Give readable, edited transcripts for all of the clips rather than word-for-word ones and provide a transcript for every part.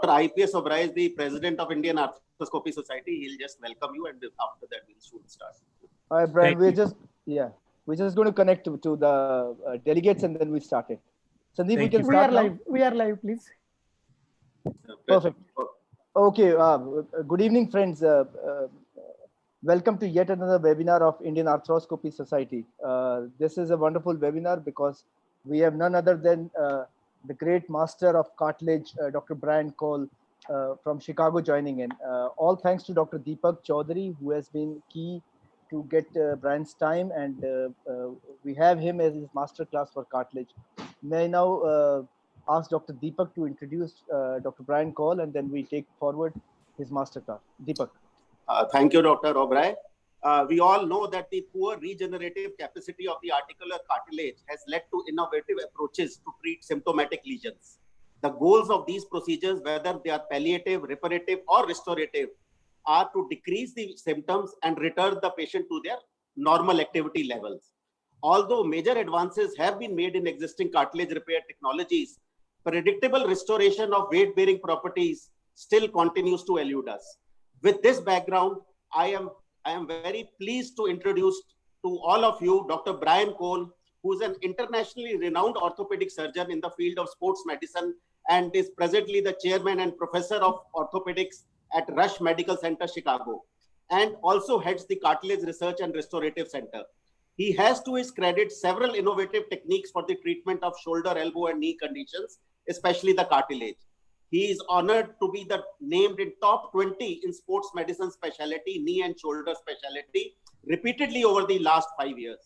Dr. IPS Oberoi is the President of Indian Arthroscopy Society. He'll just welcome you, and after that, we'll soon start. All right, Brian, we're just going to connect to the delegates, and then we start it. Sandeep, we can start. We are live. We are live, please. Perfect. Okay. Good evening, friends. Welcome to yet another webinar of Indian Arthroscopy Society. This is a wonderful webinar because we have none other than the great master of cartilage, Dr. Brian Cole from Chicago joining in. All thanks to Dr. Deepak Chaudhary, who has been key to get Brian's time, and we have him as his master class for cartilage. May I now ask Dr. Deepak to introduce Dr. Brian Cole, and then we take forward his master class. Deepak. Thank you, Dr. Oberoi. We all know that the poor regenerative capacity of the articular cartilage has led to innovative approaches to treat symptomatic lesions. The goals of these procedures, whether they are palliative, reparative, or restorative, are to decrease the symptoms and return the patient to their normal activity levels. Although major advances have been made in existing cartilage repair technologies, predictable restoration of weight-bearing properties still continues to elude us. With this background, I am very pleased to introduce to all of you Dr. Brian Cole, who is an internationally renowned orthopedic surgeon in the field of sports medicine and is presently the chairman and professor of orthopedics at Rush Medical Center, Chicago, and also heads the Cartilage Research and Restorative Center. He has to his credit several innovative techniques for the treatment of shoulder, elbow, and knee conditions, especially the cartilage. He is honored to be named in top 20 in sports medicine specialty, knee and shoulder specialty, repeatedly over the last 5 years.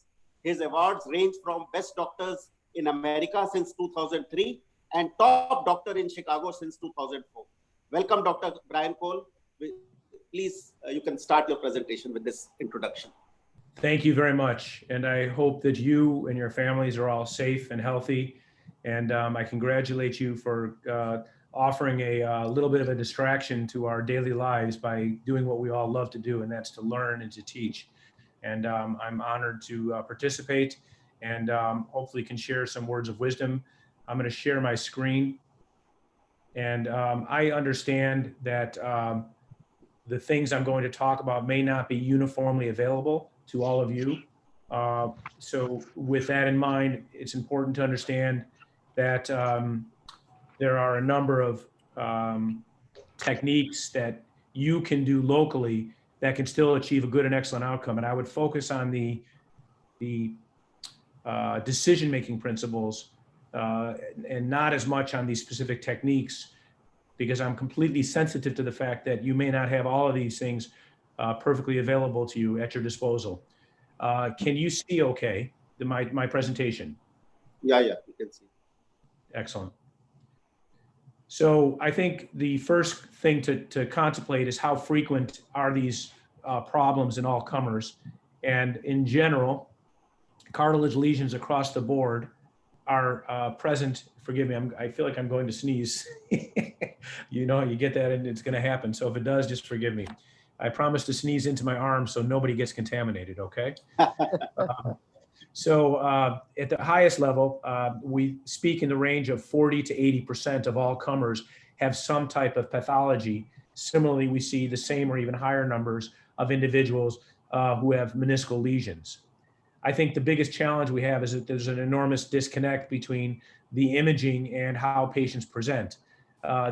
His awards range from Best Doctors in America since 2003 and Top Doctor in Chicago since 2004. Welcome, Dr. Brian Cole. Please, you can start your presentation with this introduction. Thank you very much. And I hope that you and your families are all safe and healthy. And I congratulate you for offering a little bit of a distraction to our daily lives by doing what we all love to do, and that's to learn and to teach. And I'm honored to participate and hopefully can share some words of wisdom. I'm going to share my screen. And I understand that the things I'm going to talk about may not be uniformly available to all of you. So with that in mind, it's important to understand that there are a number of techniques that you can do locally that can still achieve a good and excellent outcome. And I would focus on the decision-making principles and not as much on these specific techniques, because I'm completely sensitive to the fact that you may not have all of these things perfectly available to you at your disposal. Can you see okay, my presentation? Yeah, you can see. Excellent. So I think the first thing to contemplate is how frequent are these problems in all comers. And in general, cartilage lesions across the board are present. Forgive me, I feel like I'm going to sneeze. You know, you get that and it's going to happen. So if it does, just forgive me. I promise to sneeze into my arm so nobody gets contaminated, okay? So at the highest level, we speak in the range of 40 to 80% of all comers have some type of pathology. Similarly, we see the same or even higher numbers of individuals who have meniscal lesions. I think the biggest challenge we have is that there's an enormous disconnect between the imaging and how patients present.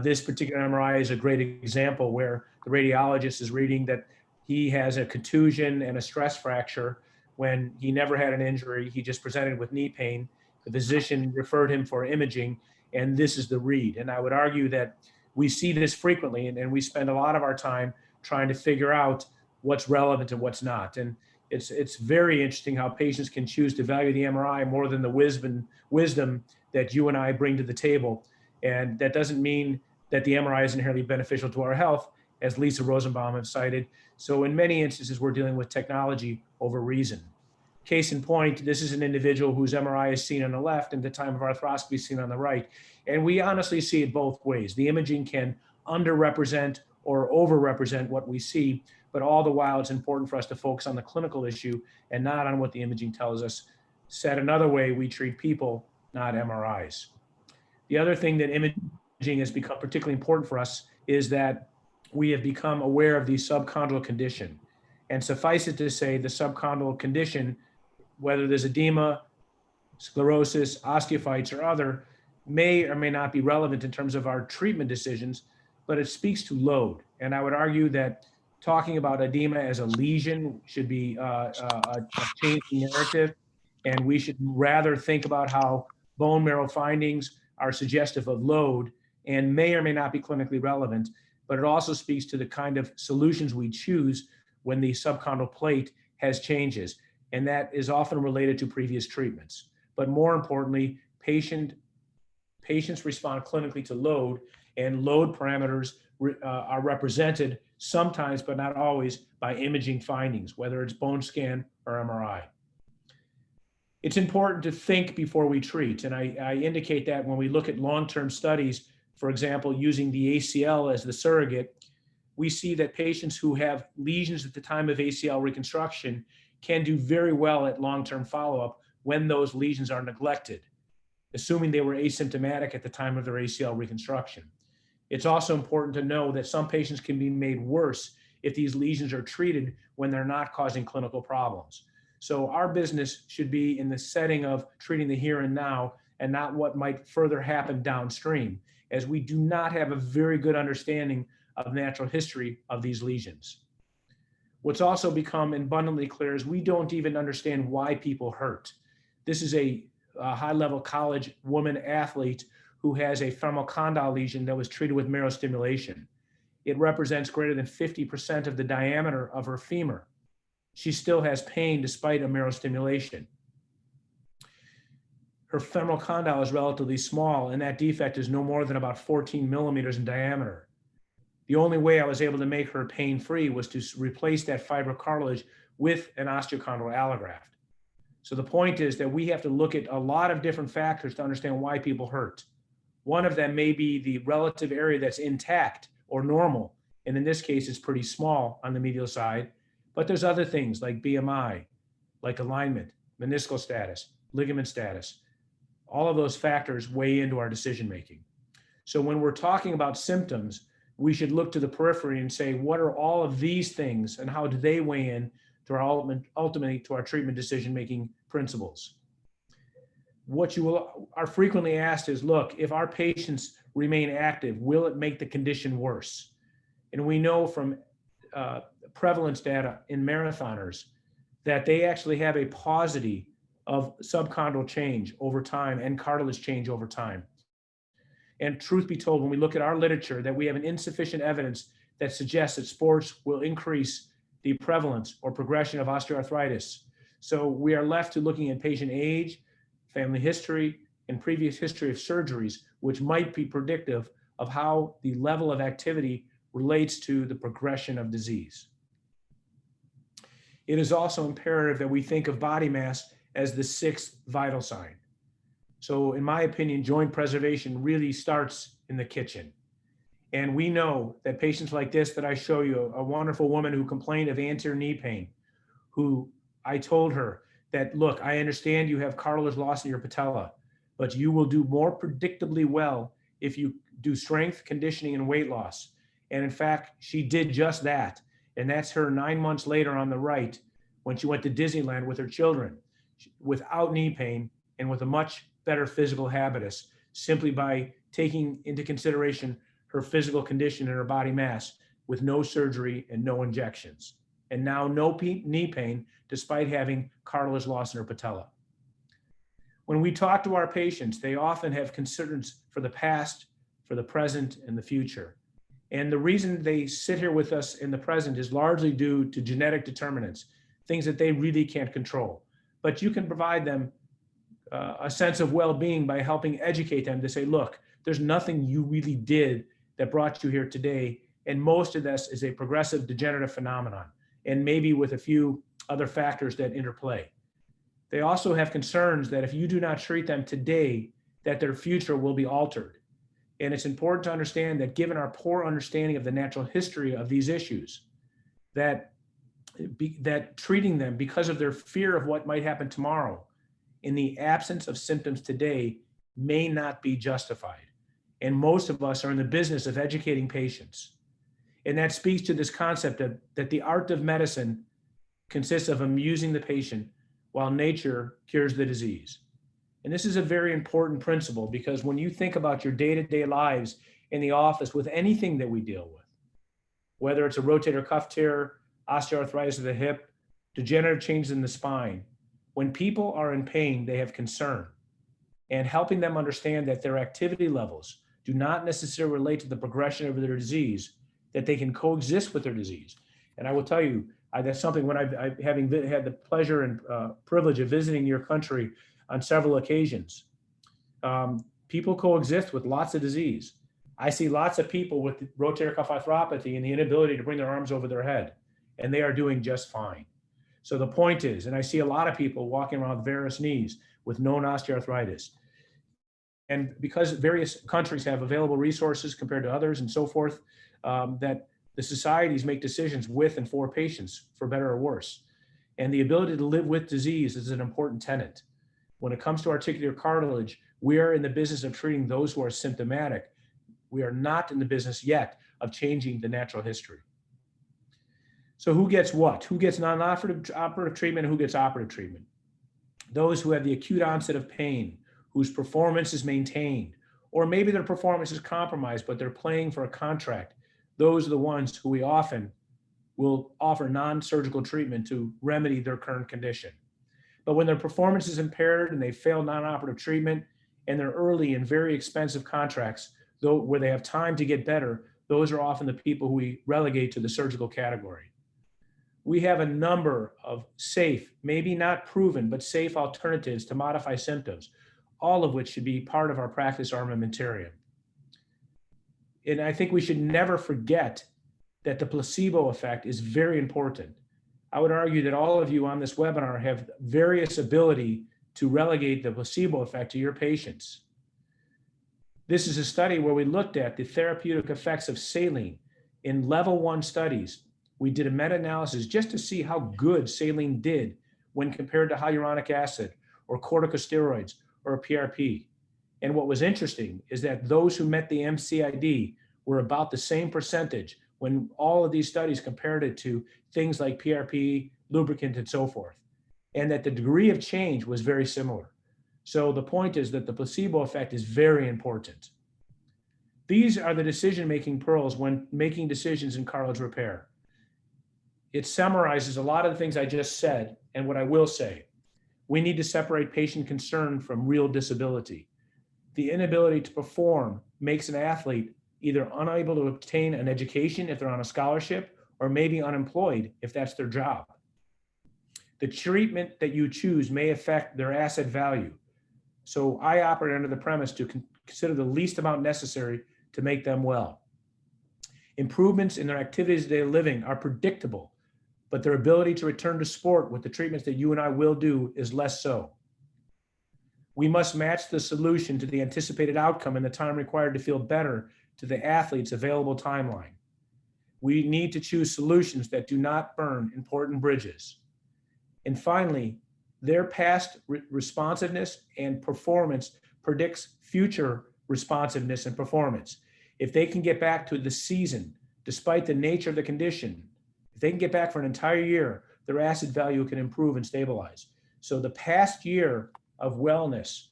This particular MRI is a great example where the radiologist is reading that he has a contusion and a stress fracture when he never had an injury. He just presented with knee pain. The physician referred him for imaging, and this is the read. And I would argue that we see this frequently, and we spend a lot of our time trying to figure out what's relevant and what's not. And it's very interesting how patients can choose to value the MRI more than the wisdom that you and I bring to the table. And that doesn't mean that the MRI is inherently beneficial to our health, as Lisa Rosenbaum has cited. So in many instances, we're dealing with technology over reason. Case in point, this is an individual whose MRI is seen on the left and the time of arthroscopy is seen on the right. And we honestly see it both ways. The imaging can underrepresent or overrepresent what we see, but all the while it's important for us to focus on the clinical issue and not on what the imaging tells us. Said another way, we treat people, not MRIs. The other thing that imaging imaging has become particularly important for us is that we have become aware of the subchondral condition. And suffice it to say, the subchondral condition, whether there's edema, sclerosis, osteophytes, or other, may or may not be relevant in terms of our treatment decisions, but it speaks to load. And I would argue that talking about edema as a lesion should be a change in narrative, and we should rather think about how bone marrow findings are suggestive of load and may or may not be clinically relevant, but it also speaks to the kind of solutions we choose when the subchondral plate has changes, and that is often related to previous treatments. But more importantly, patients respond clinically to load, and load parameters are represented sometimes, but not always, by imaging findings, whether it's bone scan or MRI. It's important to think before we treat, and I indicate that when we look at long-term studies, for example, using the ACL as the surrogate, we see that patients who have lesions at the time of ACL reconstruction can do very well at long-term follow-up when those lesions are neglected, assuming they were asymptomatic at the time of their ACL reconstruction. It's also important to know that some patients can be made worse if these lesions are treated when they're not causing clinical problems. So our business should be in the setting of treating the here and now and not what might further happen downstream, as we do not have a very good understanding of natural history of these lesions. What's also become abundantly clear is we don't even understand why people hurt. This is a high-level college woman athlete who has a femoral condyle lesion that was treated with marrow stimulation. It represents greater than 50% of the diameter of her femur. She still has pain despite a marrow stimulation. Her femoral condyle is relatively small, and that defect is no more than about 14 millimeters in diameter. The only way I was able to make her pain-free was to replace that fibrocartilage with an osteochondral allograft. So the point is that we have to look at a lot of different factors to understand why people hurt. One of them may be the relative area that's intact or normal, and in this case, it's pretty small on the medial side, but there's other things like BMI, like alignment, meniscal status, ligament status. All of those factors weigh into our decision-making. So when we're talking about symptoms, we should look to the periphery and say, what are all of these things and how do they weigh in to our ultimately to our treatment decision-making principles? What you are frequently asked is, look, if our patients remain active, will it make the condition worse? And we know from prevalence data in marathoners that they actually have a paucity of subchondral change over time and cartilage change over time. And truth be told, when we look at our literature, that we have an insufficient evidence that suggests that sports will increase the prevalence or progression of osteoarthritis. So we are left to looking at patient age, family history, and previous history of surgeries, which might be predictive of how the level of activity relates to the progression of disease. It is also imperative that we think of body mass as the sixth vital sign. So in my opinion, joint preservation really starts in the kitchen. And we know that patients like this that I show you, a wonderful woman who complained of anterior knee pain, who I told her that, look, I understand you have cartilage loss in your patella, but you will do more predictably well if you do strength, conditioning, and weight loss. And in fact, she did just that. And that's her 9 months later on the right, when she went to Disneyland with her children, without knee pain and with a much better physical habitus, simply by taking into consideration her physical condition and her body mass with no surgery and no injections. And now no knee pain, despite having cartilage loss in her patella. When we talk to our patients, they often have concerns for the past, for the present, and the future. And the reason they sit here with us in the present is largely due to genetic determinants, things that they really can't control. But you can provide them a sense of well-being by helping educate them to say, look, there's nothing you really did that brought you here today. And most of this is a progressive degenerative phenomenon, and maybe with a few other factors that interplay. They also have concerns that if you do not treat them today, that their future will be altered. And it's important to understand that given our poor understanding of the natural history of these issues, that treating them because of their fear of what might happen tomorrow in the absence of symptoms today may not be justified. And most of us are in the business of educating patients. And that speaks to this concept that the art of medicine consists of amusing the patient while nature cures the disease. And this is a very important principle, because when you think about your day-to-day lives in the office with anything that we deal with, whether it's a rotator cuff tear, osteoarthritis of the hip, degenerative changes in the spine, when people are in pain, they have concern. And helping them understand that their activity levels do not necessarily relate to the progression of their disease, that they can coexist with their disease. And I will tell you, that's something when having had the pleasure and privilege of visiting your country on several occasions, people coexist with lots of disease. I see lots of people with rotator cuff arthropathy and the inability to bring their arms over their head, and they are doing just fine. So the point is, and I see a lot of people walking around with varus knees with known osteoarthritis. And because various countries have available resources compared to others and so forth, that the societies make decisions with and for patients, for better or worse. And the ability to live with disease is an important tenet. When it comes to articular cartilage, we are in the business of treating those who are symptomatic. We are not in the business yet of changing the natural history. So who gets what? Who gets non-operative treatment and who gets operative treatment? Those who have the acute onset of pain, whose performance is maintained, or maybe their performance is compromised, but they're playing for a contract. Those are the ones who we often will offer non-surgical treatment to remedy their current condition. But when their performance is impaired and they fail non-operative treatment and they're early in very expensive contracts, though where they have time to get better, those are often the people who we relegate to the surgical category. We have a number of safe, maybe not proven, but safe alternatives to modify symptoms, all of which should be part of our practice armamentarium. And I think we should never forget that the placebo effect is very important. I would argue that all of you on this webinar have various ability to relegate the placebo effect to your patients. This is a study where we looked at the therapeutic effects of saline in level 1 studies. We did a meta-analysis just to see how good saline did when compared to hyaluronic acid or corticosteroids or a PRP. And what was interesting is that those who met the MCID were about the same percentage when all of these studies compared it to things like PRP, lubricant, and so forth, and that the degree of change was very similar. So the point is that the placebo effect is very important. These are the decision-making pearls when making decisions in cartilage repair. It summarizes a lot of the things I just said and what I will say. We need to separate patient concern from real disability. The inability to perform makes an athlete either unable to obtain an education if they're on a scholarship, or maybe unemployed if that's their job. The treatment that you choose may affect their asset value. So I operate under the premise to consider the least amount necessary to make them well. Improvements in their activities of daily living are predictable, but their ability to return to sport with the treatments that you and I will do is less so. We must match the solution to the anticipated outcome and the time required to feel better to the athlete's available timeline. We need to choose solutions that do not burn important bridges. And finally, their past responsiveness and performance predicts future responsiveness and performance. If they can get back to the season, despite the nature of the condition, if they can get back for an entire year, their asset value can improve and stabilize. So the past year of wellness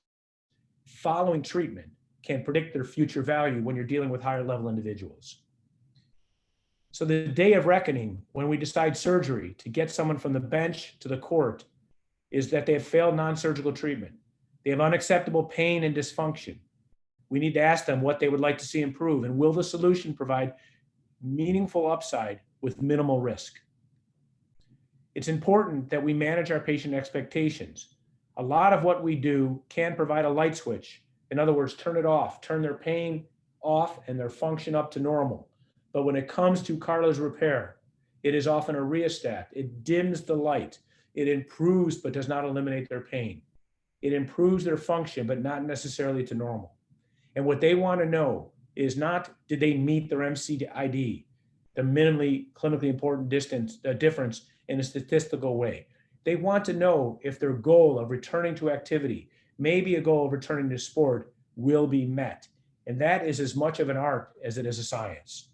following treatment can predict their future value when you're dealing with higher level individuals. So the day of reckoning, when we decide surgery to get someone from the bench to the court, is that they have failed non-surgical treatment. They have unacceptable pain and dysfunction. We need to ask them what they would like to see improve, and will the solution provide meaningful upside with minimal risk? It's important that we manage our patient expectations. A lot of what we do can provide a light switch. In other words, turn it off, turn their pain off and their function up to normal. But when it comes to cartilage repair, it is often a rheostat. It dims the light. It improves but does not eliminate their pain. It improves their function but not necessarily to normal. And what they want to know is not did they meet their MCID, the minimally clinically important difference in a statistical way. They want to know if their goal of returning to activity, maybe a goal of returning to sport, will be met. And that is as much of an art as it is a science.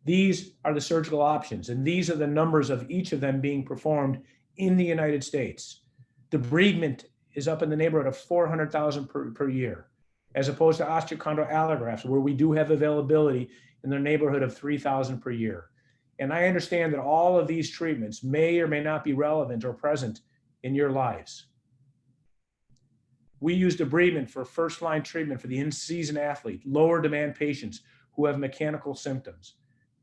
These are the surgical options, and these are the numbers of each of them being performed in the United States. Debridement is up in the neighborhood of 400,000 per year, as opposed to osteochondral allografts, where we do have availability in the neighborhood of 3,000 per year. And I understand that all of these treatments may or may not be relevant or present in your lives. We use debridement for first-line treatment for the in-season athlete, lower demand patients who have mechanical symptoms.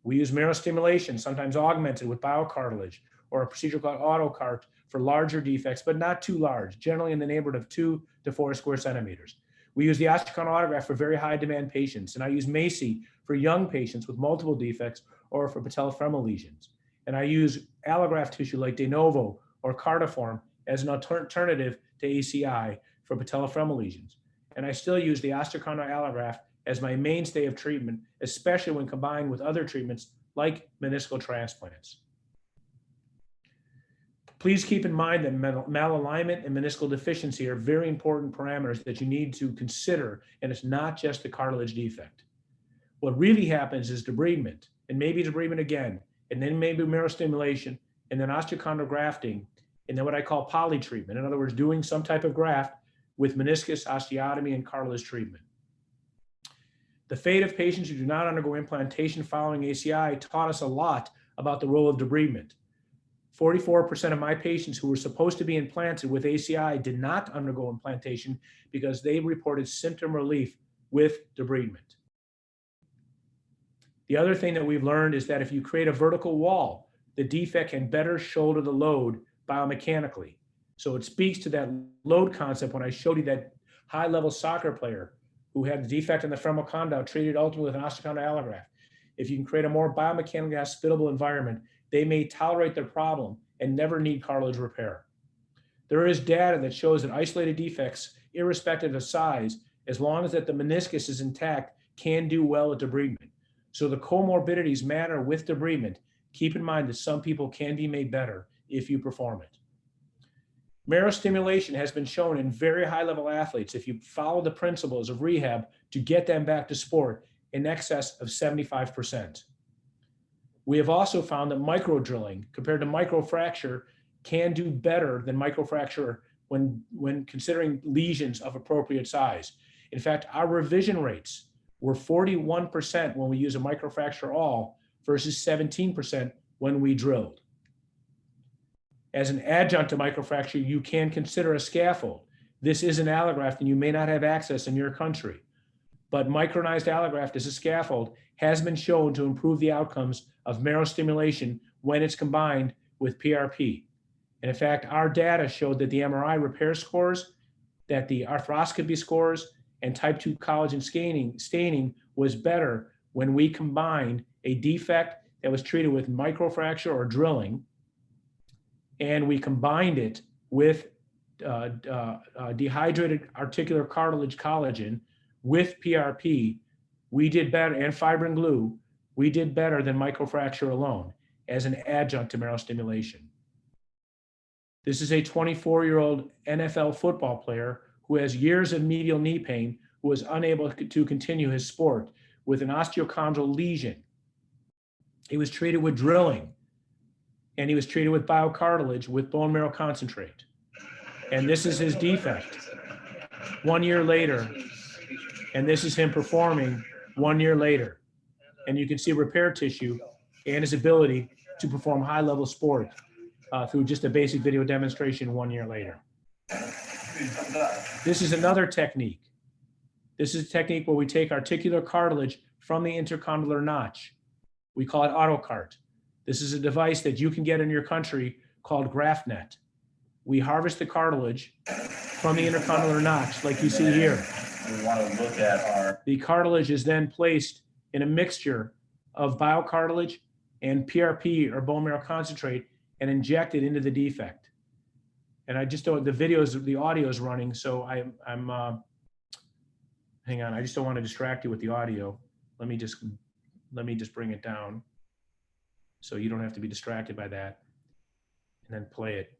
We use marrow stimulation, sometimes augmented with biocartilage, or a procedure called AutoCart for larger defects, but not too large, generally in the neighborhood of 2 to 4 square centimeters. We use the osteochondral autograft for very high demand patients, and I use MACI for young patients with multiple defects or for patellofemoral lesions. And I use allograft tissue like de novo or cardiform as an alternative to ACI for patellofemoral lesions. And I still use the osteochondral allograft as my mainstay of treatment, especially when combined with other treatments like meniscal transplants. Please keep in mind that malalignment and meniscal deficiency are very important parameters that you need to consider, and it's not just the cartilage defect. What really happens is debridement, and maybe debridement again, and then maybe marrow stimulation, and then osteochondral grafting, and then what I call poly treatment. In other words, doing some type of graft with meniscus, osteotomy, and cartilage treatment. The fate of patients who do not undergo implantation following ACI taught us a lot about the role of debridement. 44% of my patients who were supposed to be implanted with ACI did not undergo implantation because they reported symptom relief with debridement. The other thing that we've learned is that if you create a vertical wall, the defect can better shoulder the load biomechanically. So it speaks to that load concept when I showed you that high-level soccer player who had the defect in the femoral condyle treated ultimately with an osteochondral allograft. If you can create a more biomechanically hospitable environment, they may tolerate their problem and never need cartilage repair. There is data that shows that isolated defects, irrespective of size, as long as that the meniscus is intact, can do well with debridement. So the comorbidities matter with debridement. Keep in mind that some people can be made better if you perform it. Marrow stimulation has been shown in very high-level athletes, if you follow the principles of rehab, to get them back to sport in excess of 75%. We have also found that microdrilling compared to microfracture can do better than microfracture when considering lesions of appropriate size. In fact, our revision rates were 41% when we use a microfracture awl versus 17% when we drilled. As an adjunct to microfracture, you can consider a scaffold. This is an allograft and you may not have access in your country, but micronized allograft as a scaffold has been shown to improve the outcomes of marrow stimulation when it's combined with PRP. And in fact, our data showed that the MRI repair scores, that the arthroscopy scores, and type 2 collagen staining was better when we combined a defect that was treated with microfracture or drilling, and we combined it with dehydrated articular cartilage collagen with PRP. We did better, and fibrin glue, we did better than microfracture alone as an adjunct to marrow stimulation. This is a 24-year-old NFL football player who has years of medial knee pain, who was unable to continue his sport with an osteochondral lesion. He was treated with drilling, and he was treated with biocartilage with bone marrow concentrate. And this is his defect 1 year later. And this is him performing 1 year later. And you can see repair tissue and his ability to perform high-level sport through just a basic video demonstration 1 year later. This is another technique. This is a technique where we take articular cartilage from the intercondylar notch. We call it AutoCart. This is a device that you can get in your country called GraftNet. We harvest the cartilage from the intercondylar notch like you see here. We want to look at the cartilage is then placed in a mixture of biocartilage and PRP or bone marrow concentrate and injected into the defect. And I just don't, the audio is running, so I'm hang on, I just don't want to distract you with the audio. Let me just bring it down so you don't have to be distracted by that, and then play it.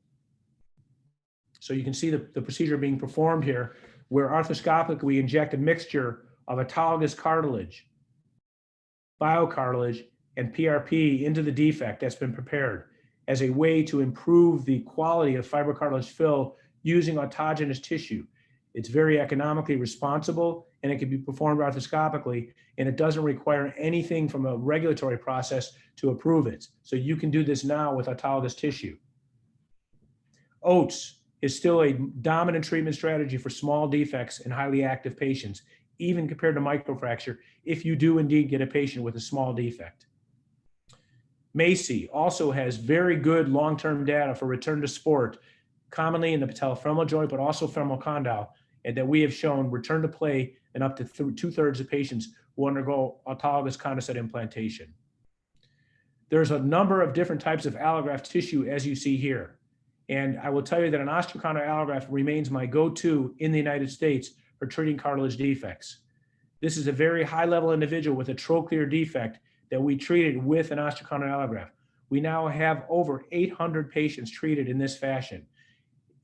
So you can see the procedure being performed here, where arthroscopically we inject a mixture of autologous cartilage, biocartilage, and PRP into the defect that's been prepared as a way to improve the quality of fibrocartilage fill using autogenous tissue. It's very economically responsible, and it can be performed arthroscopically, and it doesn't require anything from a regulatory process to approve it. So you can do this now with autologous tissue. OATS is still a dominant treatment strategy for small defects in highly active patients, even compared to microfracture, if you do indeed get a patient with a small defect. MACI also has very good long-term data for return to sport, commonly in the patellofemoral joint, but also femoral condyle, and that we have shown return to play in up to 2/3 of patients who undergo autologous condylocin implantation. There's a number of different types of allograft tissue, as you see here. And I will tell you that an osteochondral allograft remains my go-to in the United States for treating cartilage defects. This is a very high-level individual with a trochlear defect that we treated with an osteochondral allograft. We now have over 800 patients treated in this fashion.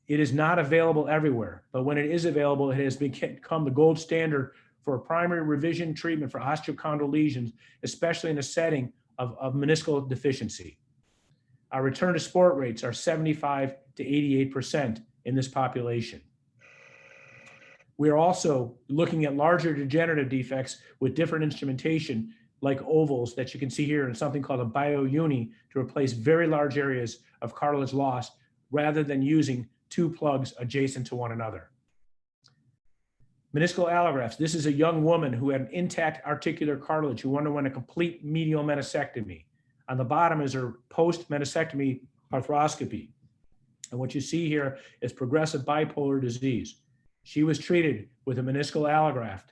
It is not available everywhere, but when it is available, it has become the gold standard for a primary revision treatment for osteochondral lesions, especially in a setting of meniscal deficiency. Our return to sport rates are 75 to 88% in this population. We are also looking at larger degenerative defects with different instrumentation like ovals that you can see here in something called a bio-uni to replace very large areas of cartilage loss rather than using two plugs adjacent to one another. Meniscal allografts. This is a young woman who had an intact articular cartilage who underwent a complete medial meniscectomy. On the bottom is her post-meniscectomy arthroscopy. And what you see here is progressive bipolar disease. She was treated with a meniscal allograft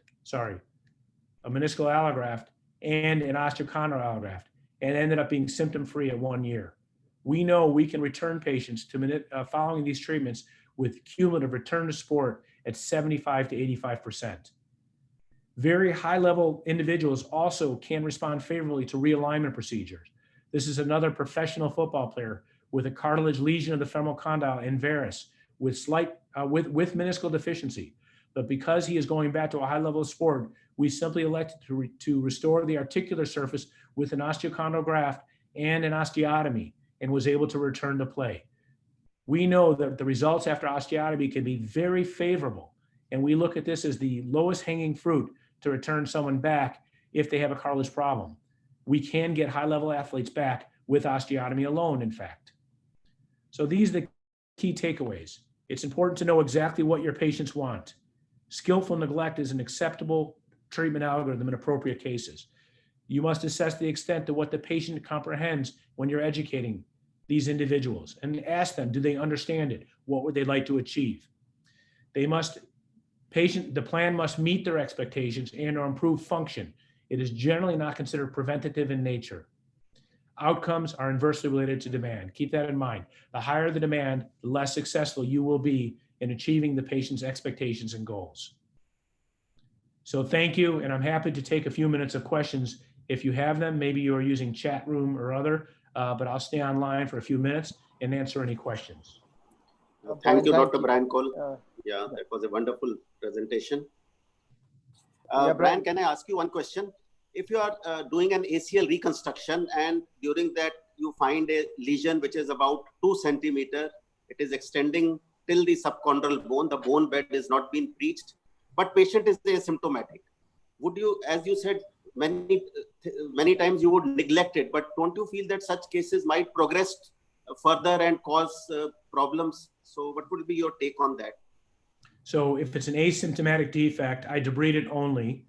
and an osteochondral allograft, and ended up being symptom-free at 1 year. We know we can return patients to following these treatments with cumulative return to sport at 75 to 85%. Very high-level individuals also can respond favorably to realignment procedures. This is another professional football player with a cartilage lesion of the femoral condyle and varus with with meniscal deficiency. But because he is going back to a high level of sport, we simply elected to restore the articular surface with an osteochondral graft and an osteotomy and was able to return to play. We know that the results after osteotomy can be very favorable, and we look at this as the lowest hanging fruit to return someone back if they have a cartilage problem. We can get high-level athletes back with osteotomy alone, in fact. So these are the key takeaways. It's important to know exactly what your patients want. Skillful neglect is an acceptable treatment algorithm in appropriate cases. You must assess the extent to what the patient comprehends when you're educating these individuals and ask them, do they understand it? What would they like to achieve? The plan must meet their expectations and or improve function. It is generally not considered preventative in nature. Outcomes are inversely related to demand. Keep that in mind. The higher the demand, the less successful you will be in achieving the patient's expectations and goals. So thank you, and I'm happy to take a few minutes of questions if you have them. Maybe you are using chat room or other, but I'll stay online for a few minutes and answer any questions. Thank you, Dr. Brian Cole. Yeah, that was a wonderful presentation. Brian, can I ask you one question? If you are doing an ACL reconstruction and during that you find a lesion which is about 2 centimeters, it is extending till the subchondral bone, the bone bed is not being breached, but patient is asymptomatic. Would you, as you said, many times you would neglect it, but don't you feel that such cases might progress further and cause problems? So what would be your take on that? So if it's an asymptomatic defect, I debride it only.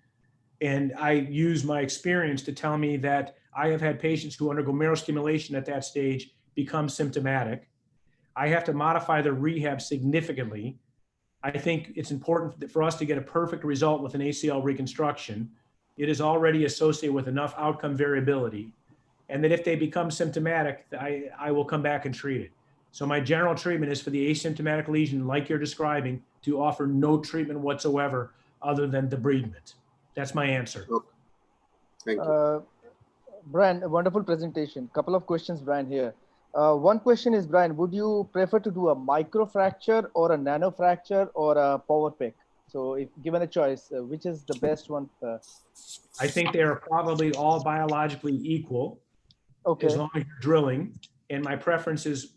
And I use my experience to tell me that I have had patients who undergo marrow stimulation at that stage become symptomatic. I have to modify the rehab significantly. I think it's important for us to get a perfect result with an ACL reconstruction. It is already associated with enough outcome variability. And that if they become symptomatic, I will come back and treat it. So my general treatment is for the asymptomatic lesion, like you're describing, to offer no treatment whatsoever other than debridement. That's my answer. Okay. Thank you. Brian, a wonderful presentation. Couple of questions, Brian, here. One question is, Brian, would you prefer to do a microfracture or a nanofracture or a power pick? So if given a choice, which is the best one? I think they are probably all biologically equal, as long as you're drilling. And my preference is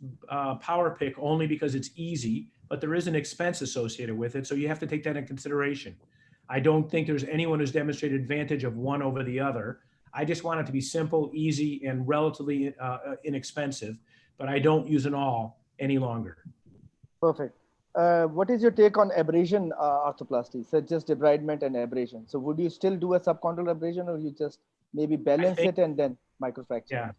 power pick only because it's easy, but there is an expense associated with it. So you have to take that into consideration. I don't think there's anyone who's demonstrated advantage of one over the other. I just want it to be simple, easy, and relatively inexpensive, but I don't use an all any longer. Perfect. What is your take on abrasion arthroplasty, such as debridement and abrasion? So would you still do a subchondral abrasion, or you just maybe balance it and then microfracture? Yeah,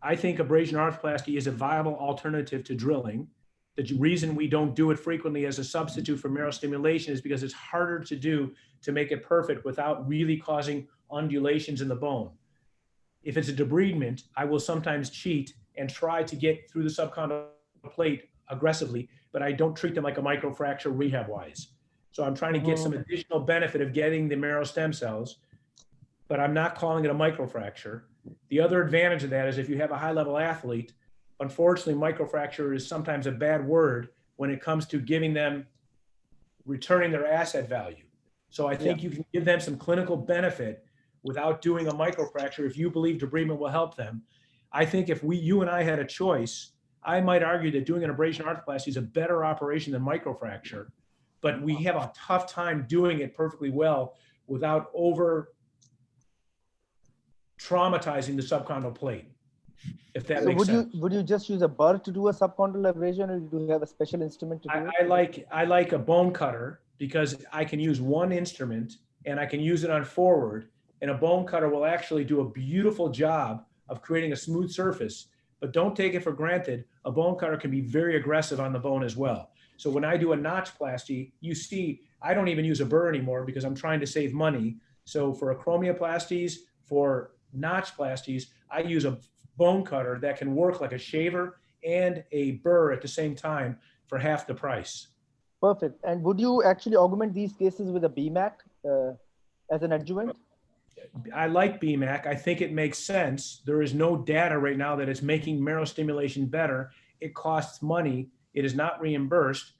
I think abrasion arthroplasty is a viable alternative to drilling. The reason we don't do it frequently as a substitute for marrow stimulation is because it's harder to do to make it perfect without really causing undulations in the bone. If it's a debridement, I will sometimes cheat and try to get through the subchondral plate aggressively, but I don't treat them like a microfracture rehab-wise. So I'm trying to get some additional benefit of getting the marrow stem cells, but I'm not calling it a microfracture. The other advantage of that is if you have a high-level athlete, unfortunately, microfracture is sometimes a bad word when it comes to giving them, returning their asset value. So I think you can give them some clinical benefit without doing a microfracture if you believe debridement will help them. I think if you and I had a choice, I might argue that doing an abrasion arthroplasty is a better operation than microfracture, but we have a tough time doing it perfectly well without over traumatizing the subchondral plate, if that makes sense. Would you just use a burr to do a subchondral abrasion, or do you have a special instrument to do it? I like a bone cutter because I can use one instrument and I can use it on forward, and a bone cutter will actually do a beautiful job of creating a smooth surface. But don't take it for granted, a bone cutter can be very aggressive on the bone as well. So when I do a notchplasty, you see, I don't even use a burr anymore because I'm trying to save money. So for acromioplasties, for notchplasties, I use a bone cutter that can work like a shaver and a burr at the same time for half the price. Perfect. And would you actually augment these cases with a BMAC as an adjuvant? I like BMAC. I think it makes sense. There is no data right now that it's making marrow stimulation better. It costs money. It is not reimbursed.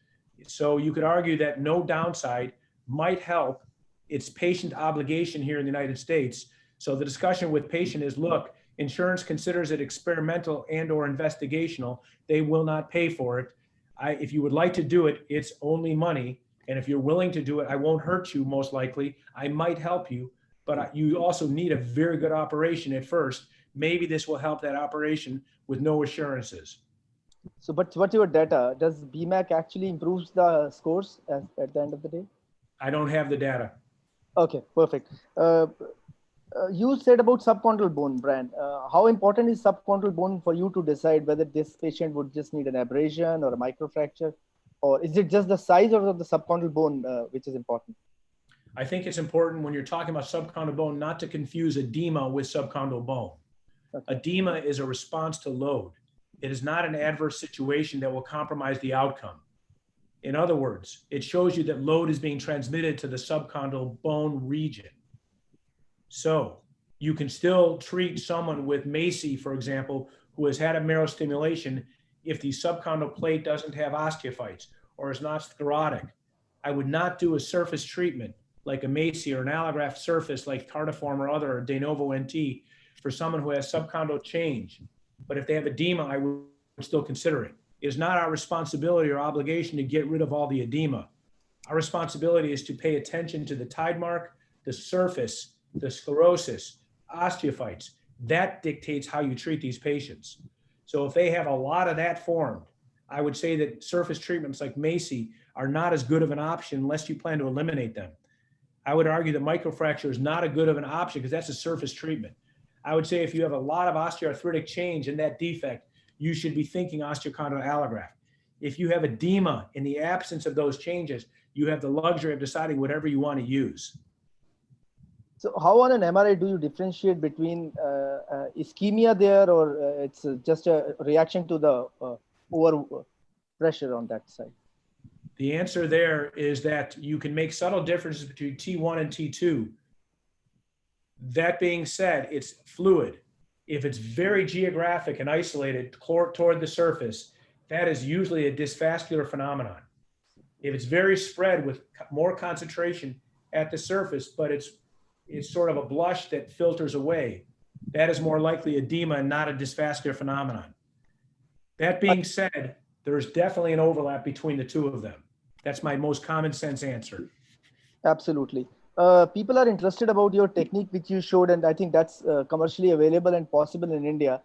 So you could argue that no downside might help. It's patient obligation here in the United States. So the discussion with patient is, look, insurance considers it experimental and or investigational. They will not pay for it. If you would like to do it, it's only money. And if you're willing to do it, I won't hurt you most likely. I might help you. But you also need a very good operation at first. Maybe this will help that operation with no assurances. So, but what's your data? Does BMAC actually improves the scores at the end of the day? I don't have the data. Okay, perfect. You said about subchondral bone, Brian. How important is subchondral bone for you to decide whether this patient would just need an abrasion or a microfracture? Or is it just the size of the subchondral bone which is important? I think it's important when you're talking about subchondral bone not to confuse edema with subchondral bone. Okay. Edema is a response to load. It is not an adverse situation that will compromise the outcome. In other words, it shows you that load is being transmitted to the subchondral bone region. So you can still treat someone with MACI, for example, who has had a marrow stimulation if the subchondral plate doesn't have osteophytes or is not sclerotic. I would not do a surface treatment like a MACI or an allograft surface like Cartiform or other, or de novo NT, for someone who has subchondral change. But if they have edema, I would still consider it. It is not our responsibility or obligation to get rid of all the edema. Our responsibility is to pay attention to the tide mark, the surface, the sclerosis, osteophytes. That dictates how you treat these patients. So if they have a lot of that formed, I would say that surface treatments like MACI are not as good of an option unless you plan to eliminate them. I would argue that microfracture is not a good of an option because that's a surface treatment. I would say if you have a lot of osteoarthritic change in that defect, you should be thinking osteochondral allograft. If you have edema in the absence of those changes, you have the luxury of deciding whatever you want to use. So how on an MRI do you differentiate between ischemia there, or it's just a reaction to the over pressure on that side? The answer there is that you can make subtle differences between T1 and T2. That being said, it's fluid. If it's very geographic and isolated toward the surface, that is usually a dysvascular phenomenon. If it's very spread with more concentration at the surface, but it's sort of a blush that filters away, that is more likely edema and not a dysvascular phenomenon. That being said, there's definitely an overlap between the two of them. That's my most common sense answer. Absolutely. People are interested about your technique, which you showed, and I think that's commercially available and possible in India.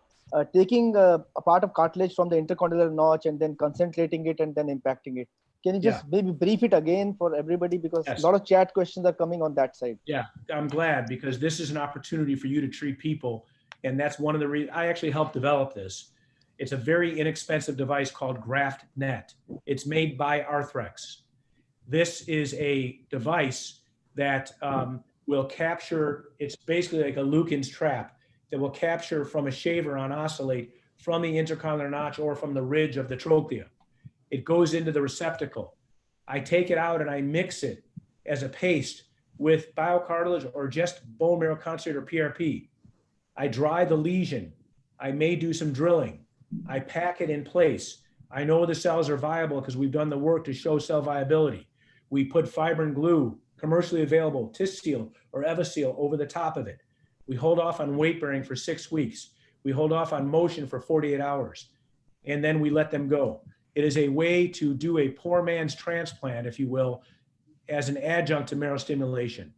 Taking a part of cartilage from the intercondylar notch and then concentrating it and then impacting it. Can you just maybe brief it again for everybody, because a lot of chat questions are coming on that side. Yeah, I'm glad, because this is an opportunity for you to treat people. And that's one of the reasons I actually helped develop this. It's a very inexpensive device called GraftNet. It's made by Arthrex. This is a device that will capture, it's basically like a Lucan's trap that will capture from a shaver on oscillate from the intercondylar notch or from the ridge of the trochlea. It goes into the receptacle. I take it out and I mix it as a paste with biocartilage or just bone marrow concentrate or PRP. I dry the lesion. I may do some drilling. I pack it in place. I know the cells are viable because we've done the work to show cell viability. We put fibrin glue, commercially available, Tisseal or Evaseal over the top of it. We hold off on weight bearing for 6 weeks. We hold off on motion for 48 hours, and then we let them go. It is a way to do a poor man's transplant, if you will, as an adjunct to marrow stimulation.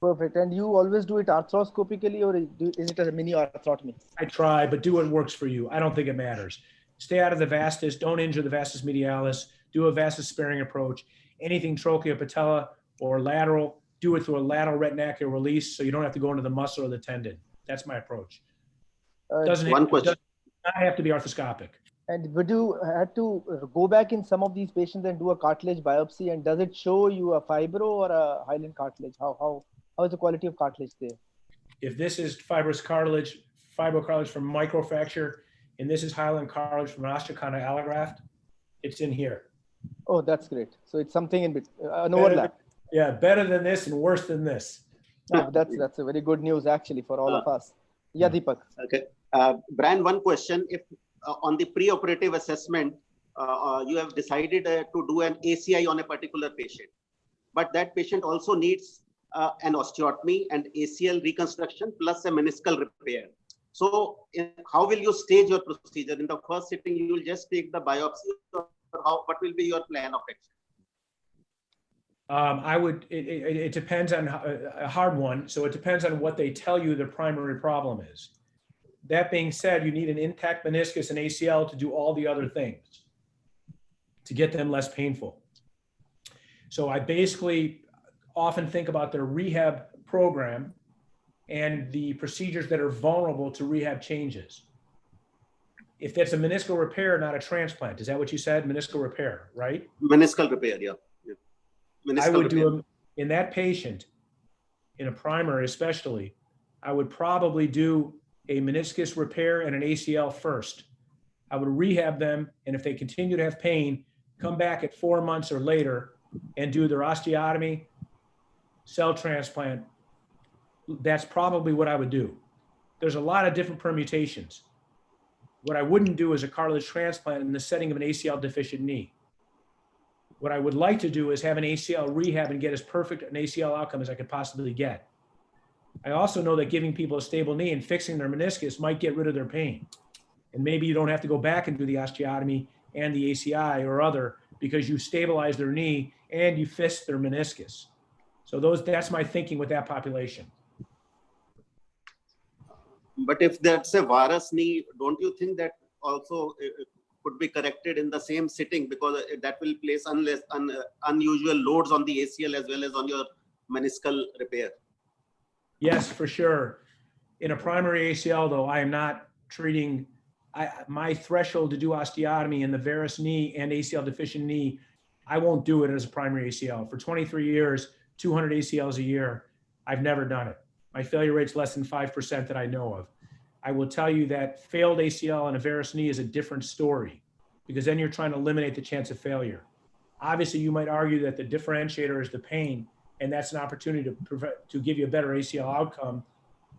Perfect. And you always do it arthroscopically, or is it a mini arthrotomy? I try, but do what works for you. I don't think it matters. Stay out of the vastus. Don't injure the vastus medialis. Do a vastus sparing approach. Anything trochlea patella or lateral, do it through a lateral retinacular release so you don't have to go into the muscle or the tendon. That's my approach. Doesn't not have to be arthroscopic. And would you have to go back in some of these patients and do a cartilage biopsy? And does it show you a fibro or a hyaline cartilage? How is the quality of cartilage there? If this is fibrous cartilage, fibrocartilage from microfracture, and this is hyaline cartilage from an osteochondral allograft, it's in here. Oh, that's great. So it's something in between, an overlap. Yeah, better than this and worse than this. Oh, that's a very good news actually for all of us. Yeah, Deepak. Okay. Brian, one question. If on the pre-operative assessment, you have decided to do an ACI on a particular patient, but that patient also needs an osteotomy and ACL reconstruction plus a meniscal repair. So how will you stage your procedure? In the first sitting, you will just take the biopsy, or what will be your plan of action? It depends on a hard one. So it depends on what they tell you their primary problem is. That being said, you need an intact meniscus and ACL to do all the other things to get them less painful. So I basically often think about their rehab program and the procedures that are vulnerable to rehab changes. If that's a meniscal repair, not a transplant, is that what you said? Meniscal repair, right? Meniscal repair, yeah. I would do in that patient, in a primary especially, I would probably do a meniscus repair and an ACL first. I would rehab them, and if they continue to have pain, come back at 4 months or later and do their osteotomy, cell transplant. That's probably what I would do. There's a lot of different permutations. What I wouldn't do is a cartilage transplant in the setting of an ACL deficient knee. What I would like to do is have an ACL rehab and get as perfect an ACL outcome as I could possibly get. I also know that giving people a stable knee and fixing their meniscus might get rid of their pain. And maybe you don't have to go back and do the osteotomy and the ACI or other because you stabilize their knee and you fix their meniscus. So that's my thinking with that population. But if that's a varus knee, don't you think that also could be corrected in the same sitting, because that will place unusual loads on the ACL as well as on your meniscal repair? Yes, for sure. In a primary ACL, though, I am not treating, my threshold to do osteotomy in the varus knee and ACL deficient knee, I won't do it as a primary ACL. For 23 years, 200 ACLs a year, I've never done it. My failure rate's less than 5% that I know of. I will tell you that failed ACL and a varus knee is a different story, because then you're trying to eliminate the chance of failure. Obviously, you might argue that the differentiator is the pain, and that's an opportunity to give you a better ACL outcome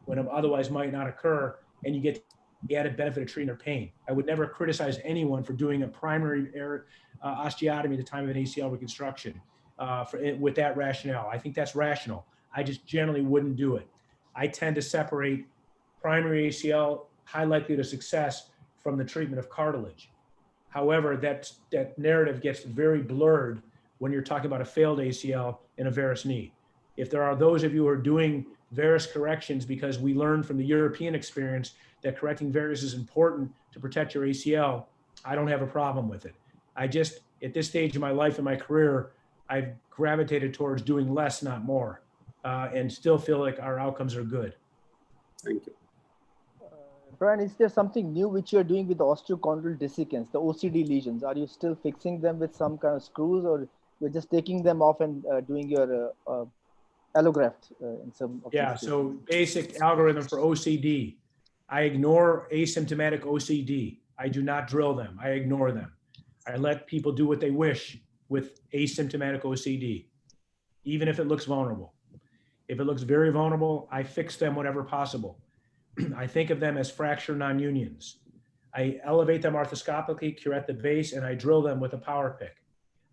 when it otherwise might not occur, and you get the added benefit of treating their pain. I would never criticize anyone for doing a primary osteotomy at the time of an ACL reconstruction with that rationale. I think that's rational. I just generally wouldn't do it. I tend to separate primary ACL, high likelihood of success, from the treatment of cartilage. However, that narrative gets very blurred when you're talking about a failed ACL and a varus knee. If there are those of you who are doing varus corrections because we learned from the European experience that correcting varus is important to protect your ACL, I don't have a problem with it. I just, at this stage of my life and my career, I've gravitated towards doing less, not more, and still feel like our outcomes are good. Thank you. Brian, is there something new which you're doing with the osteochondral dissecants, the OCD lesions? Are you still fixing them with some kind of screws, or you're just taking them off and doing your allograft in some of Yeah, so basic algorithm for OCD. I ignore asymptomatic OCD. I do not drill them. I ignore them. I let people do what they wish with asymptomatic OCD, even if it looks vulnerable. If it looks very vulnerable, I fix them whenever possible. I think of them as fracture non-unions. I elevate them arthroscopically, curette the base, and I drill them with a power pick.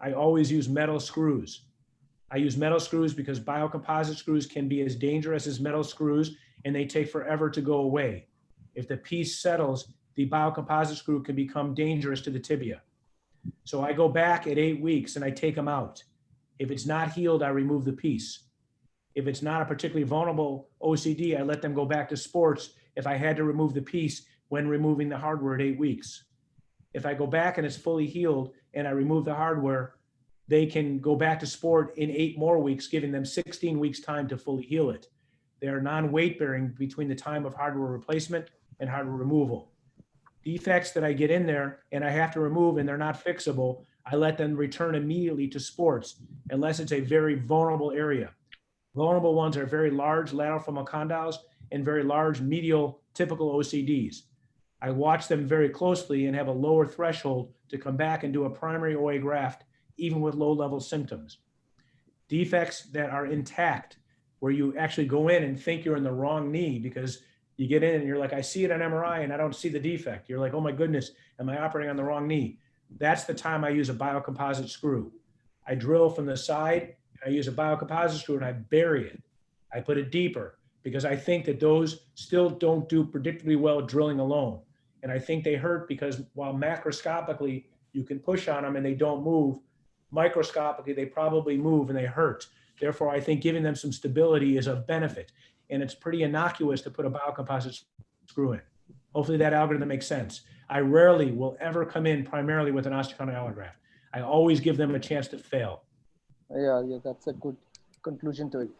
I always use metal screws. I use metal screws because biocomposite screws can be as dangerous as metal screws, and they take forever to go away. If the piece settles, the biocomposite screw can become dangerous to the tibia. So I go back at 8 weeks and I take them out. If it's not healed, I remove the piece. If it's not a particularly vulnerable OCD, I let them go back to sports if I had to remove the piece when removing the hardware at 8 weeks. If I go back and it's fully healed and I remove the hardware, they can go back to sport in 8 more weeks, giving them 16 weeks time to fully heal it. They are non-weight bearing between the time of hardware replacement and hardware removal. Defects that I get in there and I have to remove and they're not fixable, I let them return immediately to sports unless it's a very vulnerable area. Vulnerable ones are very large lateral femoral condyles and very large medial typical OCDs. I watch them very closely and have a lower threshold to come back and do a primary OA graft, even with low-level symptoms. Defects that are intact, where you actually go in and think you're in the wrong knee because you get in and you're like, I see it on MRI and I don't see the defect. You're like, oh my goodness, am I operating on the wrong knee? That's the time I use a biocomposite screw. I drill from the side, I use a biocomposite screw and I bury it. I put it deeper because I think that those still don't do predictably well drilling alone. And I think they hurt because while macroscopically you can push on them and they don't move, microscopically they probably move and they hurt. Therefore, I think giving them some stability is of benefit. And it's pretty innocuous to put a biocomposite screw in. Hopefully that algorithm makes sense. I rarely will ever come in primarily with an osteochondral allograft. I always give them a chance to fail. Yeah, that's a good conclusion to it.